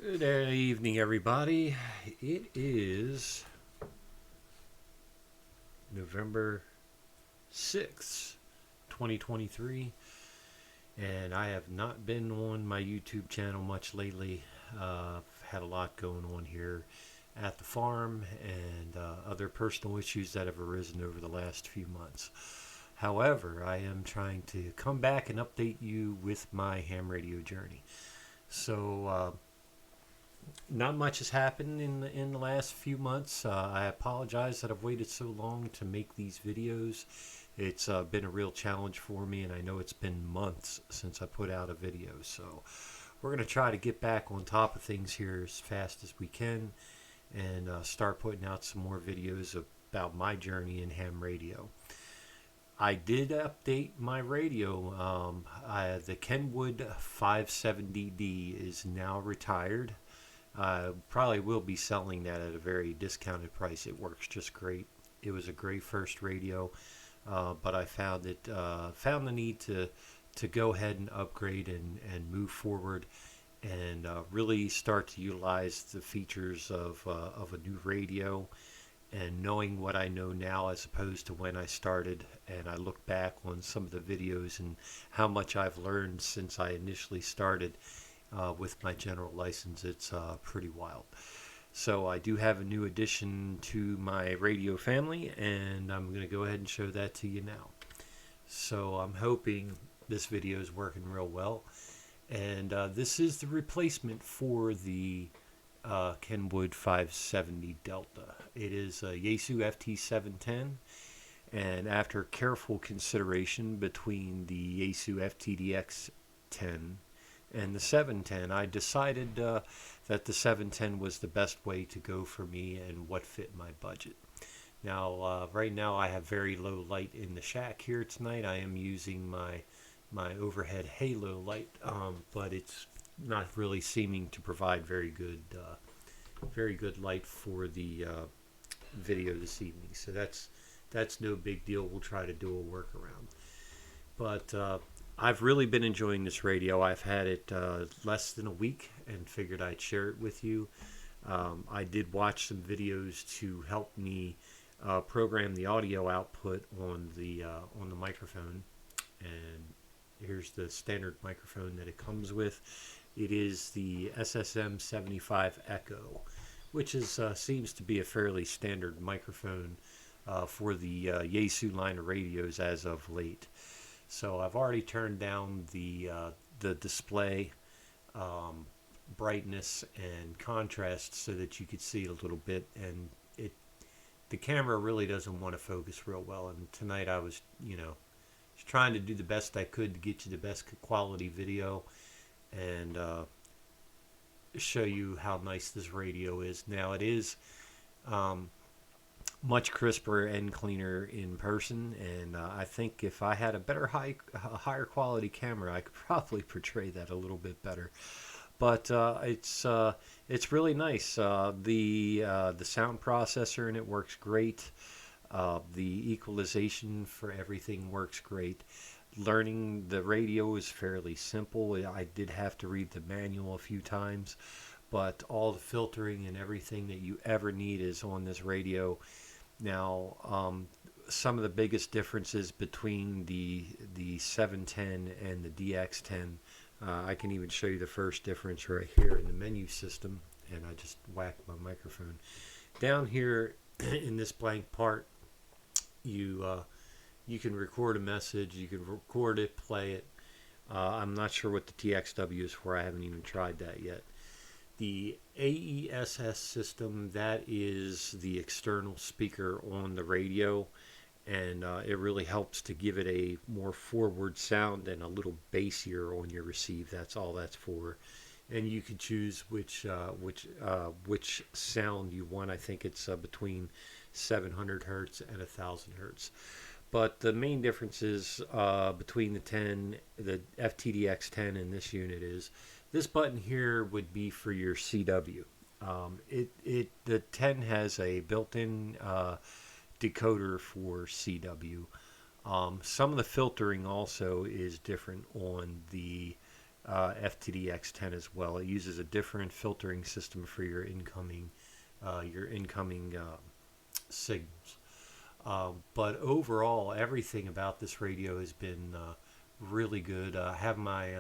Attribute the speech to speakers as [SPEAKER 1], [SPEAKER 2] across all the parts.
[SPEAKER 1] Good evening, everybody. It is November 6th, 2023, and I have not been on my YouTube channel much lately. I've had a lot going on here at the farm and other personal issues that have arisen over the last few months. However, I am trying to come back and update you with my ham radio journey. So, not much has happened in the last few months. I apologize that I've waited so long to make these videos. It's been a real challenge for me, and I know it's been months since I put out a video. So we're going to try to get back on top of things here as fast as we can and start putting out some more videos about my journey in ham radio. I did update my radio. The Kenwood 570D is now retired. Probably will be selling that at a very discounted price. It works just great. It was a great first radio, but I found the need to go ahead and upgrade and move forward and really start to utilize the features of a new radio. And knowing what I know now as opposed to when I started, and I look back on some of the videos and how much I've learned since I initially started with my general license, it's pretty wild. So I do have a new addition to my radio family, and I'm going to go ahead and show that to you now. So I'm hoping this video is working real well. And this is the replacement for the Kenwood 570 Delta. It is a Yaesu FT710, and after careful consideration between the Yaesu FTDX 10 and the 710, I decided that the 710 was the best way to go for me and what fit my budget. Now, right now I have very low light in the shack here tonight. I am using my overhead halo light, but it's not really seeming to provide very good light for the video this evening. So that's no big deal. We'll try to do a workaround. But I've really been enjoying this radio. I've had it less than a week and figured I'd share it with you. I did watch some videos to help me program the audio output on the microphone, and here's the standard microphone that it comes with. It is the SSM 75 Echo, which is seems to be a fairly standard microphone for the Yaesu line of radios as of late. So I've already turned down the display brightness and contrast so that you could see it a little bit, and the camera really doesn't want to focus real well. And tonight I was trying to do the best I could to get you the best quality video and show you how nice this radio is. Now it is much crisper and cleaner in person, and I think if I had a higher quality camera, I could probably portray that a little bit better. But it's really nice. The sound processor in it works great. The equalization for everything works great. Learning the radio is fairly simple. I did have to read the manual a few times, but all the filtering and everything that you ever need is on this radio. Now, some of the biggest differences between the 710 and the DX10, I can even show you the first difference right here in the menu system, and I just whacked my microphone. Down here in this blank part, you can record a message, you can record it, play it. I'm not sure what the TXW is for. I haven't even tried that yet. The AESS system, that is the external speaker on the radio, and it really helps to give it a more forward sound and a little bassier on your receive. That's all that's for. And you can choose which sound you want. I think it's between 700 hertz and 1000 hertz. But the main differences between the FTDX 10 and this unit is this button here would be for your CW. The 10 has a built-in decoder for CW. Some of the filtering also is different on the FTDX10 as well. It uses a different filtering system for your incoming signals. But overall, everything about this radio has been really good. I have my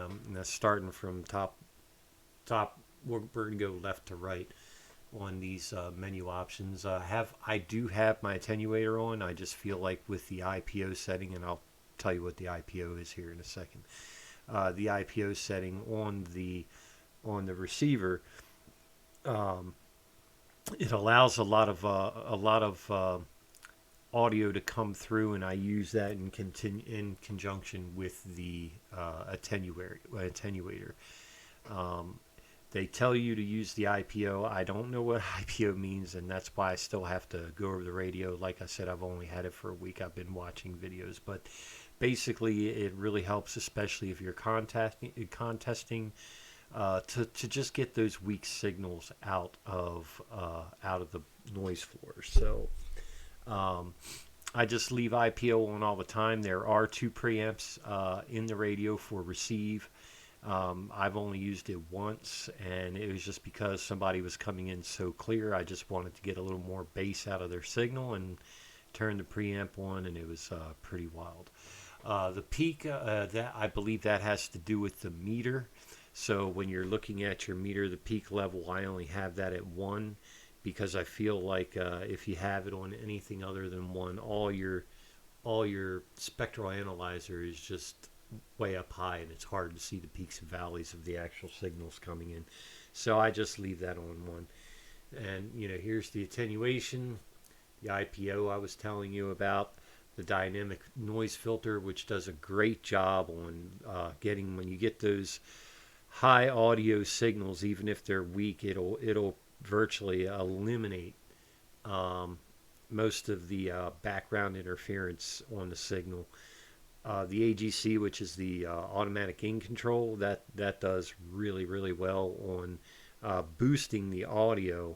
[SPEAKER 1] starting from top. We're going to go left to right on these menu options. I do have my attenuator on. I just feel like with the IPO setting, and I'll tell you what the IPO is here in a second. The IPO setting on the receiver, it allows a lot of audio to come through, and I use that in conjunction with the attenuator. They tell you to use the IPO. I don't know what IPO means, and that's why I still have to go over the radio. Like I said, I've only had it for a week. I've been watching videos, but basically it really helps, especially if you're contesting, to just get those weak signals out of the noise floor. So I just leave IPO on all the time. There are 2 preamps in the radio for receive. I've only used it once, and it was just because somebody was coming in so clear. I just wanted to get a little more bass out of their signal and turn the preamp on, and it was pretty wild. The peak, that I believe that has to do with the meter. So when you're looking at your meter, the peak level, I only have that at 1, because I feel like if you have it on anything other than 1, all your spectral analyzer is just way up high, and it's hard to see the peaks and valleys of the actual signals coming in. So I just leave that on 1. And here's the attenuation, the IPO I was telling you about, the dynamic noise filter, which does a great job on getting, when you get those high audio signals, even if they're weak, it'll virtually eliminate most of the background interference on the signal. The AGC, which is the automatic in control, that does really, really well on boosting the audio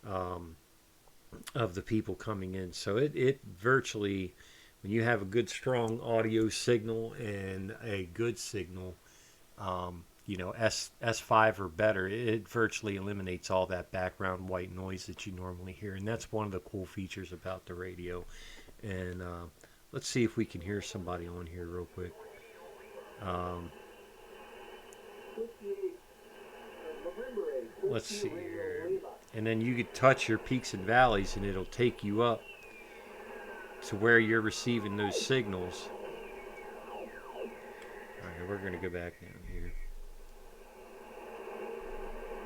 [SPEAKER 1] of the people coming in. So it virtually, when you have a good strong audio signal and a good signal, S5 or better, it virtually eliminates all that background white noise that you normally hear. And that's one of the cool features about the radio. And let's see if we can hear somebody on here real quick. Let's see here. And then you could touch your peaks and valleys, and it'll take you up to where you're receiving those signals. Alright, we're going to go back down here.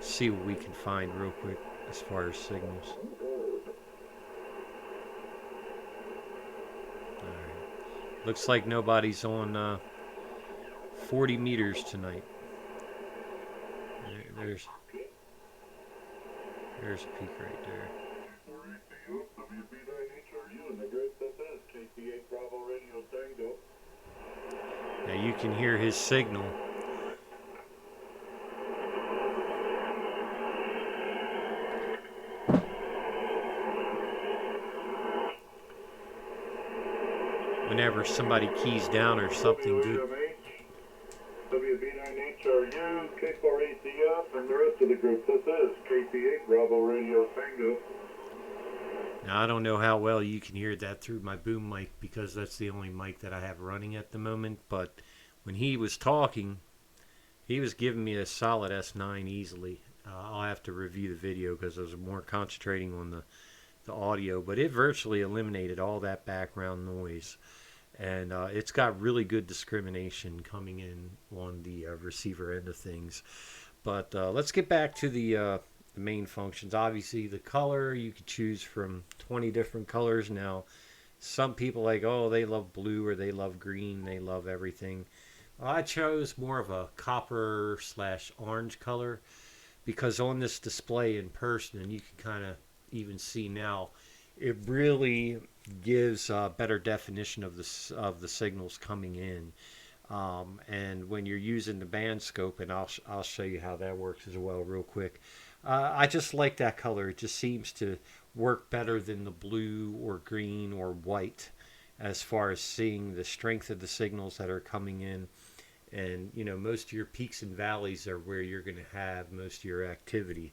[SPEAKER 1] See what we can find real quick as far as signals. Alright. Looks like nobody's on 40 meters tonight. There's a peak right there. Now you can hear his signal. Whenever somebody keys down or something good.
[SPEAKER 2] WB9HRU, K4ACF, and the rest of the group. This is KP8 Bravo Radio Tango.
[SPEAKER 1] Now, I don't know how well you can hear that through my boom mic, because that's the only mic that I have running at the moment. But when he was talking, he was giving me a solid S9 easily. I'll have to review the video because I was more concentrating on the audio. But it virtually eliminated all that background noise. And it's got really good discrimination coming in on the receiver end of things. But let's get back to the main functions. Obviously, the color, you could choose from 20 different colors. Now, some people they love blue or they love green. They love everything. I chose more of a copper/orange color, because on this display in person, and you can kind of even see now, it really gives a better definition of the signals coming in. And when you're using the band scope, and I'll show you how that works as well real quick. I just like that color. It just seems to work better than the blue or green or white as far as seeing the strength of the signals that are coming in. And you know, most of your peaks and valleys are where you're going to have most of your activity.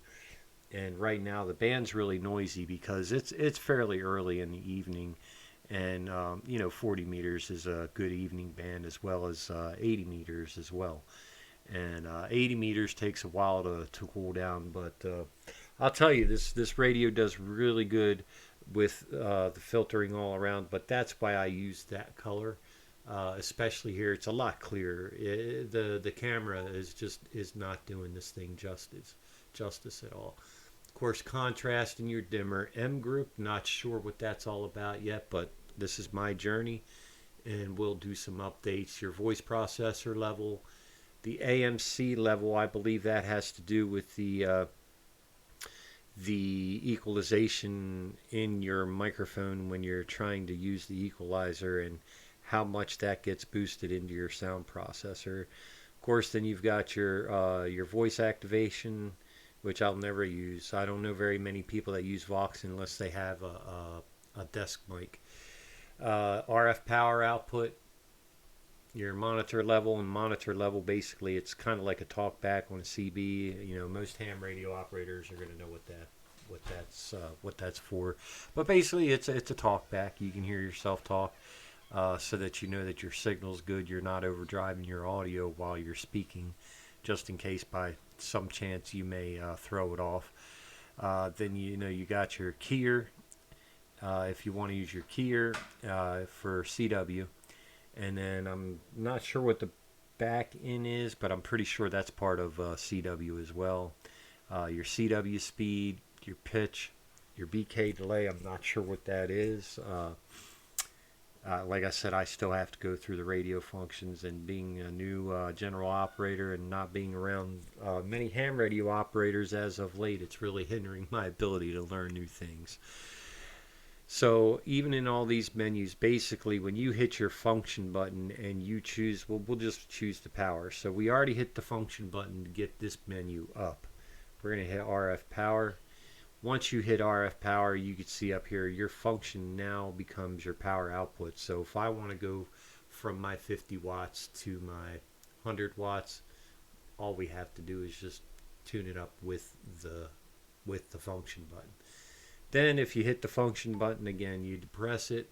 [SPEAKER 1] And right now the band's really noisy because it's fairly early in the evening, and you know, 40 meters is a good evening band, as well as 80 meters as well. And 80 meters takes a while to cool down, but I'll tell you, this radio does really good with the filtering all around. But that's why I use that color, especially here. It's a lot clearer. The camera is not doing this thing justice at all. Of course, contrast in your dimmer. M group, not sure what that's all about yet, but this is my journey, and we'll do some updates. Your voice processor level, the AMC level, I believe that has to do with the equalization in your microphone when you're trying to use the equalizer, and how much that gets boosted into your sound processor. Of course, then you've got your voice activation, which I'll never use. I don't know very many people that use Vox unless they have a desk mic. RF power output, your monitor level, and monitor level, basically it's kind of like a talk back on a CB. You know, most ham radio operators are going to know what that's for. But basically it's a talk back. You can hear yourself talk, so that you know that your signal's good. You're not overdriving your audio while you're speaking, just in case by some chance you may throw it off. Then you know you got your keyer, if you want to use your keyer for CW. And then I'm not sure what the back in is, but I'm pretty sure that's part of CW as well. Your CW speed, your pitch, your BK delay, I'm not sure what that is. Like I said, I still have to go through the radio functions, and being a new general operator and not being around many ham radio operators as of late, it's really hindering my ability to learn new things. So even in all these menus, basically when you hit your function button and you choose, well, we'll just choose the power. So we already hit the function button to get this menu up. We're going to hit RF power. Once you hit RF power, you can see up here your function now becomes your power output. So if I want to go from my 50 watts to my 100 watts, all we have to do is just tune it up with the function button. Then if you hit the function button again, you depress it,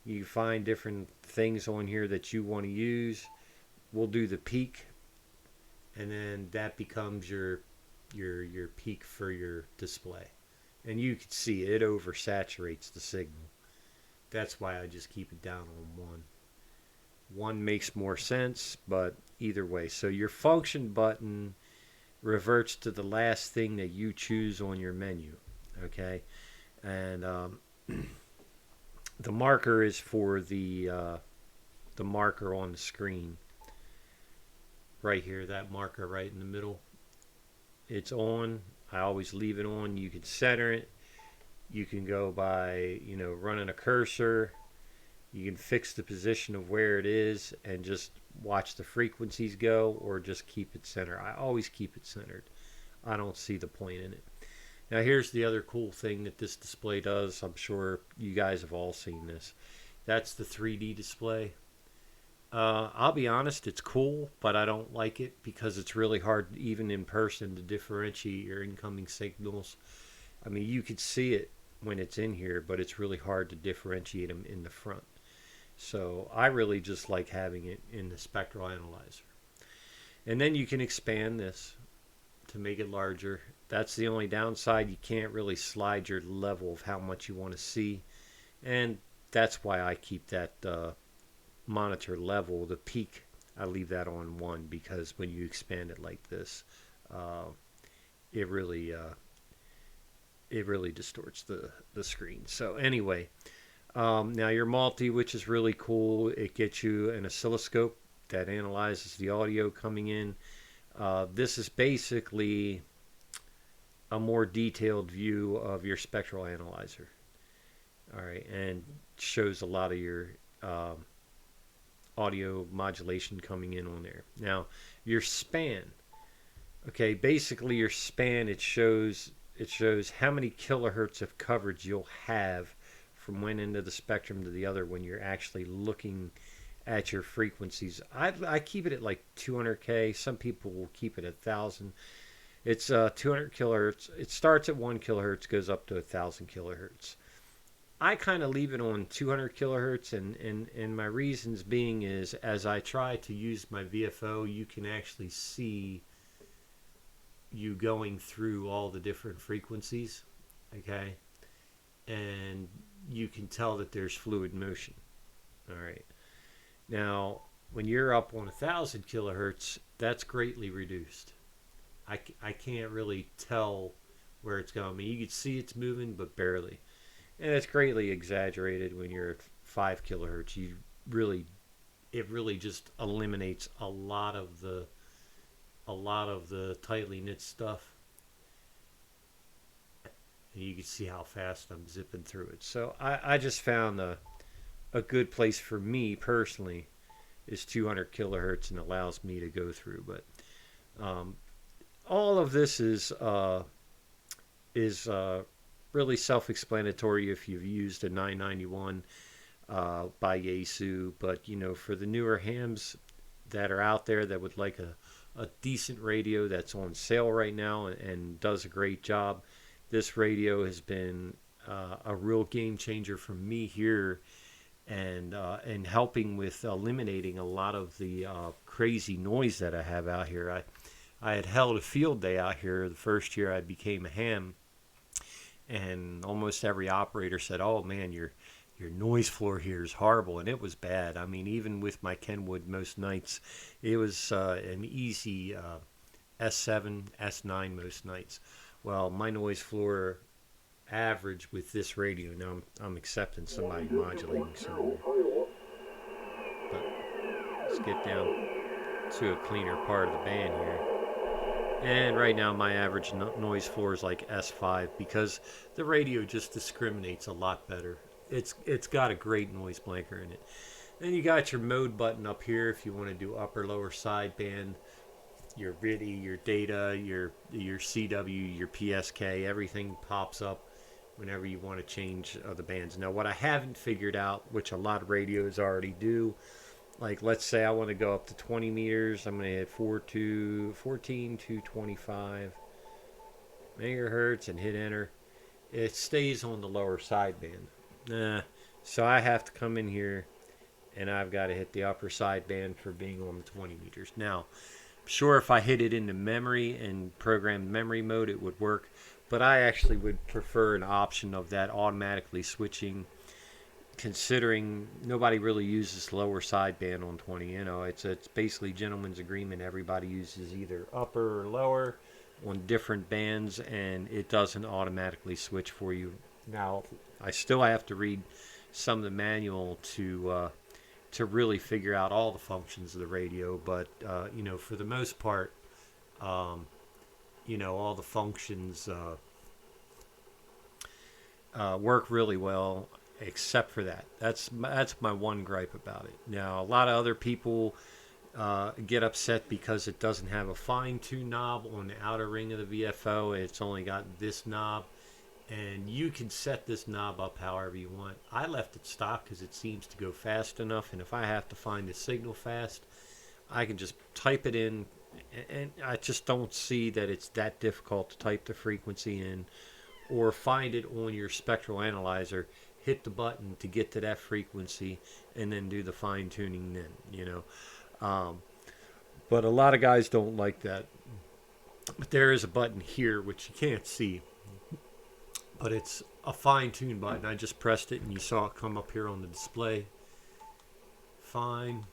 [SPEAKER 1] you find different things on here that you want to use. We'll do the peak, and then that becomes your peak for your display. And you can see it oversaturates the signal. That's why I just keep it down on one. One makes more sense, but either way. So your function button reverts to the last thing that you choose on your menu. Okay? And the marker is for the marker on the screen. Right here, that marker right in the middle. It's on. I always leave it on. You can center it. You can go by, you know, running a cursor. You can fix the position of where it is and just watch the frequencies go, or just keep it centered. I always keep it centered. I don't see the point in it. Now here's the other cool thing that this display does. I'm sure you guys have all seen this. That's the 3D display. I'll be honest, it's cool, but I don't like it because it's really hard, even in person, to differentiate your incoming signals. I mean, you could see it when it's in here, but it's really hard to differentiate them in the front. So I really just like having it in the spectral analyzer. And then you can expand this to make it larger. That's the only downside. You can't really slide your level of how much you want to see. And that's why I keep that monitor level, the peak, I leave that on 1, because when you expand it like this, it really distorts the screen. So anyway, now your multi, which is really cool, it gets you an oscilloscope that analyzes the audio coming in. This is basically a more detailed view of your spectral analyzer. All right, and shows a lot of your audio modulation coming in on there. Now, your span. Okay, basically your span, it shows how many kilohertz of coverage you'll have from one end of the spectrum to the other when you're actually looking at your frequencies. I keep it at like 200K. Some people will keep it at 1,000. It's 200 kilohertz. It starts at 1 kilohertz, goes up to 1,000 kilohertz. I kind of leave it on 200 kilohertz, and my reasons being is as I try to use my VFO, you can actually see you going through all the different frequencies, okay? And you can tell that there's fluid motion. All right. Now, when you're up on 1,000 kilohertz, that's greatly reduced. I can't really tell where it's going. I mean, you can see it's moving, but barely. And it's greatly exaggerated when you're at 5 kilohertz. It really just eliminates a lot of the tightly knit stuff. And you can see how fast I'm zipping through it. So I just found a good place for me personally is 200 kilohertz and allows me to go through. But all of this is really self-explanatory if you've used a 991 by Yaesu. But for the newer hams that are out there that would like a decent radio that's on sale right now and does a great job, this radio has been a real game changer for me here, and helping with eliminating a lot of the crazy noise that I have out here. I had held a field day out here the first year I became a ham, and almost every operator said, "Oh man, your noise floor here is horrible," and it was bad. I mean, even with my Kenwood most nights, it was an easy S7, S9 most nights. Well, my noise floor average with this radio, now I'm accepting somebody modulating somewhere, but let's get down to a cleaner part of the band here. And right now my average noise floor is like S5 because the radio just discriminates a lot better. It's got a great noise blanker in it. Then you got your mode button up here if you want to do upper lower sideband, your VIDI, your data, your CW, your PSK, everything pops up whenever you want to change the bands. Now what I haven't figured out, which a lot of radios already do, like let's say I want to go up to 20 meters, I'm going to hit 14 to 25 megahertz and hit enter. It stays on the lower sideband. So I have to come in here and I've got to hit the upper sideband for being on the 20 meters. Now, sure, if I hit it into memory and programmed memory mode, it would work. But I actually would prefer an option of that automatically switching, considering nobody really uses lower sideband on 20. It's basically gentleman's agreement. Everybody uses either upper or lower on different bands, and it doesn't automatically switch for you. Now, I still have to read some of the manual to really figure out all the functions of the radio, but for the most part, all the functions work really well, except for that. That's my one gripe about it. Now, a lot of other people get upset because it doesn't have a fine-tune knob on the outer ring of the VFO. It's only got this knob, and you can set this knob up however you want. I left it stock because it seems to go fast enough, and if I have to find the signal fast, I can just type it in, and I just don't see that it's that difficult to type the frequency in or find it on your spectral analyzer, hit the button to get to that frequency, and then do the fine-tuning then, but a lot of guys don't like that. But there is a button here which you can't see, but it's a fine-tune button. I just pressed it and you saw it come up here on the display. Fine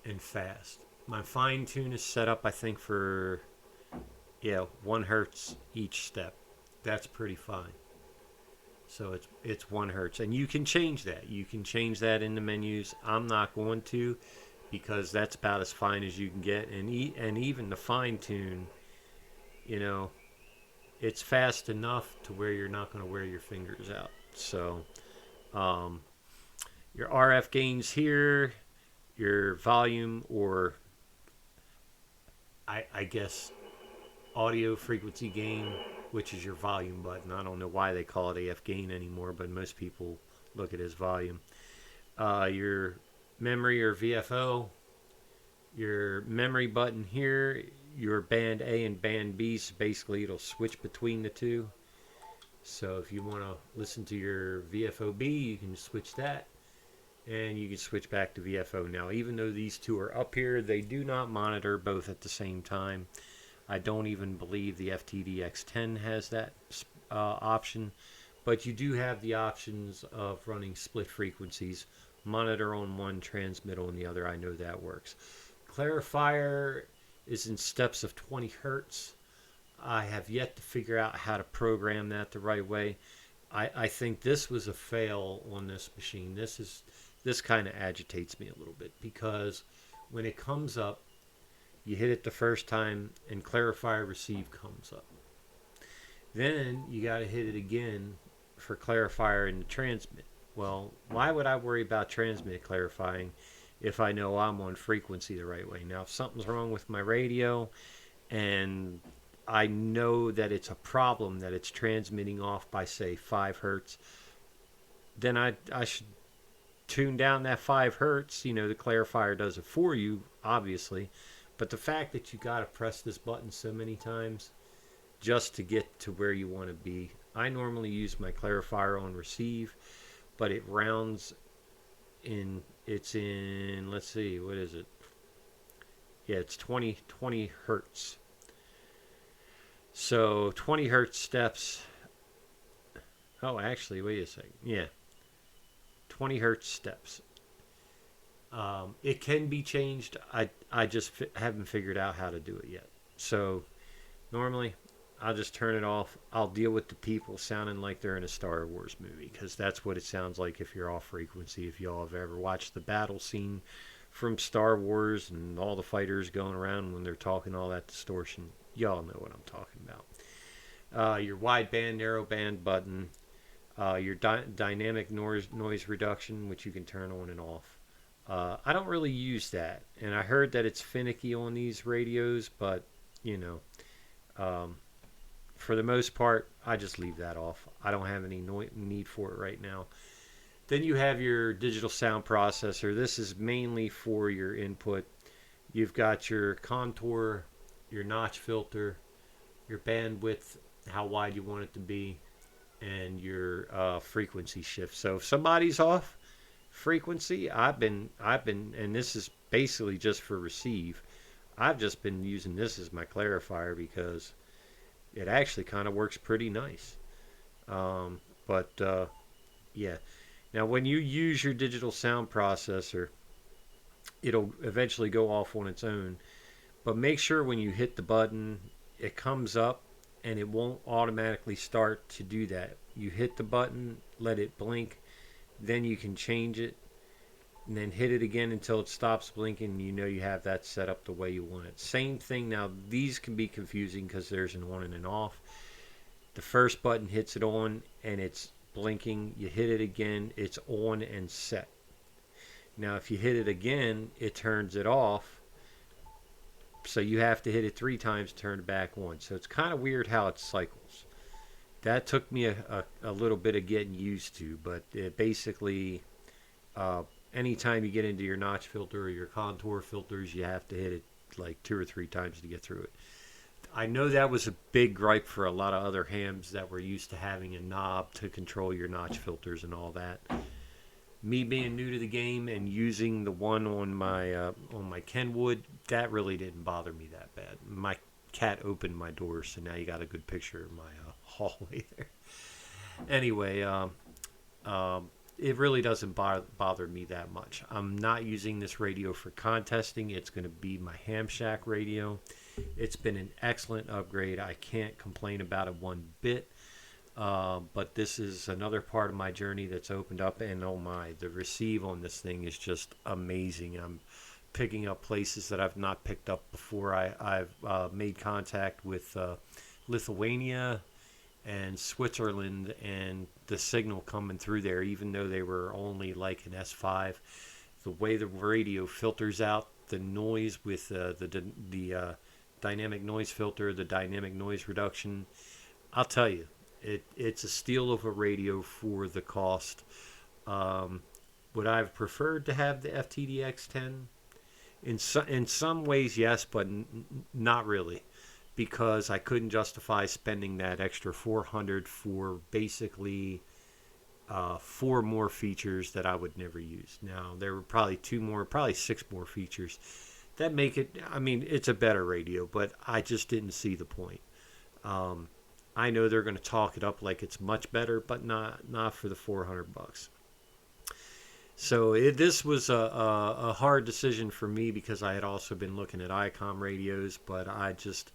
[SPEAKER 1] and fast. My fine-tune is set up, I think, for 1 hertz each step. That's pretty fine. So it's 1 hertz, and you can change that. You can change that in the menus. I'm not going to, because that's about as fine as you can get. And even the fine-tune, it's fast enough to where you're not going to wear your fingers out. So your RF gains here, your volume, or I guess audio frequency gain, which is your volume button. I don't know why they call it AF gain anymore, but most people look at it as volume. Your memory or VFO, your memory button here, your band A and band B, so basically it'll switch between the two. So if you want to listen to your VFO-B, you can switch that, and you can switch back to VFO. Now, even though these two are up here, they do not monitor both at the same time. I don't even believe the FTDX10 has that option, but you do have the options of running split frequencies, monitor on one, transmit on the other. I know that works. Clarifier is in steps of 20 hertz. I have yet to figure out how to program that the right way. I think this was a fail on this machine. This kind of agitates me a little bit, because when it comes up, you hit it the first time and clarifier receive comes up. Then you got to hit it again for clarifier and transmit. Well, why would I worry about transmit clarifying if I know I'm on frequency the right way? Now, if something's wrong with my radio and I know that it's a problem, that it's transmitting off by, say, 5 hertz, then I should tune down that 5 hertz. You know, the clarifier does it for you, obviously. But the fact that you got to press this button so many times just to get to where you want to be. I normally use my clarifier on receive, but it rounds in, it's in, let's see, what is it? Yeah, it's 20 hertz. So 20 hertz steps. Oh, actually, wait a second. Yeah, 20 hertz steps. It can be changed. I just haven't figured out how to do it yet. So normally I'll just turn it off. I'll deal with the people sounding like they're in a Star Wars movie, because that's what it sounds like if you're off frequency. If y'all have ever watched the battle scene from Star Wars and all the fighters going around when they're talking all that distortion, y'all know what I'm talking about. Your wideband, narrowband button, your dynamic noise reduction, which you can turn on and off. I don't really use that, and I heard that it's finicky on these radios, but you know, for the most part, I just leave that off. I don't have any need for it right now. Then you have your digital sound processor. This is mainly for your input. You've got your contour, your notch filter, your bandwidth, how wide you want it to be, and your frequency shift. So if somebody's off frequency, I've been, and this is basically just for receive. I've just been using this as my clarifier because it actually kind of works pretty nice. Yeah. Now, when you use your digital sound processor, it'll eventually go off on its own. But make sure when you hit the button, it comes up and it won't automatically start to do that. You hit the button, let it blink, then you can change it, and then hit it again until it stops blinking, and you know you have that set up the way you want it. Same thing. Now, these can be confusing because there's an on and an off. The first button hits it on and it's blinking. You hit it again, it's on and set. Now, if you hit it again, it turns it off. So you have to hit it 3 times to turn it back on. So it's kind of weird how it cycles. That took me a little bit of getting used to, but it basically, anytime you get into your notch filter or your contour filters, you have to hit it like 2 or 3 times to get through it. I know that was a big gripe for a lot of other hams that were used to having a knob to control your notch filters and all that. Me being new to the game and using the one on my Kenwood, that really didn't bother me that bad. My cat opened my door, so now you got a good picture of my hallway there. Anyway, it really doesn't bother me that much. I'm not using this radio for contesting. It's going to be my Ham Shack radio. It's been an excellent upgrade. I can't complain about it one bit. But this is another part of my journey that's opened up, and oh my, the receive on this thing is just amazing. I'm picking up places that I've not picked up before. I've made contact with Lithuania and Switzerland, and the signal coming through there, even though they were only like an S5, the way the radio filters out the noise with the dynamic noise filter, the dynamic noise reduction, I'll tell you, it's a steal of a radio for the cost. When Would I have preferred to have the FTDX10? In some ways, yes, but not really, because I couldn't justify spending that extra 400 for basically 4 more features that I would never use. Now there were probably 2 more, probably 6 more features that make it. I mean, it's a better radio, but I just didn't see the point. I know they're going to talk it up like it's much better, but not for the $400. So this was a hard decision for me because I had also been looking at ICOM radios, but I just,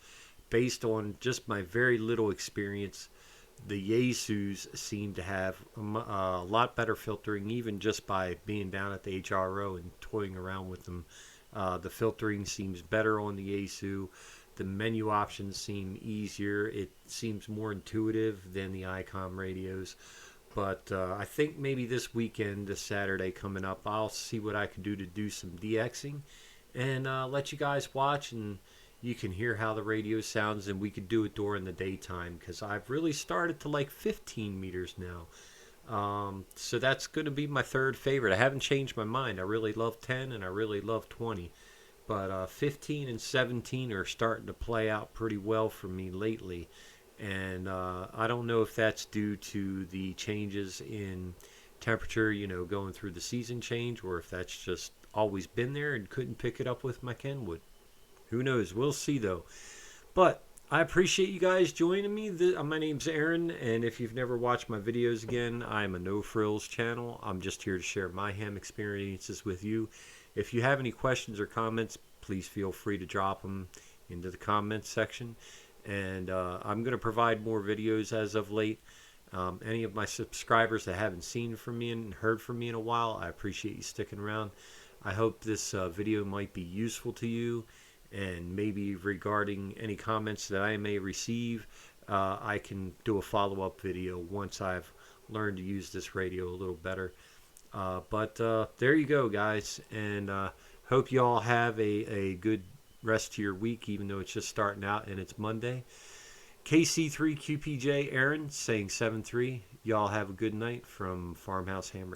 [SPEAKER 1] based on just my very little experience, the Yaesus seem to have a lot better filtering, even just by being down at the HRO and toying around with them. The filtering seems better on the Yaesu. The menu options seem easier. It seems more intuitive than the ICOM radios. But I think maybe this weekend, this Saturday coming up, I'll see what I can do to do some DXing and let you guys watch, and you can hear how the radio sounds, and we could do it during the daytime because I've really started to like 15 meters now. So that's going to be my third favorite. I haven't changed my mind. I really love 10 and I really love 20. But 15 and 17 are starting to play out pretty well for me lately. And I don't know if that's due to the changes in temperature, going through the season change, or if that's just always been there and couldn't pick it up with my Kenwood. Who knows? We'll see, though. But I appreciate you guys joining me. My name's Aaron, and if you've never watched my videos again, I'm a No Frills channel. I'm just here to share my ham experiences with you. If you have any questions or comments, please feel free to drop them into the comments section. And I'm going to provide more videos as of late. Any of my subscribers that haven't seen from me and heard from me in a while, I appreciate you sticking around. I hope this video might be useful to you, and maybe regarding any comments that I may receive, I can do a follow-up video once I've learned to use this radio a little better. But there you go, guys, and hope you all have a good rest of your week, even though it's just starting out and it's Monday. KC3QPJ Aaron saying 7-3. Y'all have a good night from Farmhouse Ham Radio.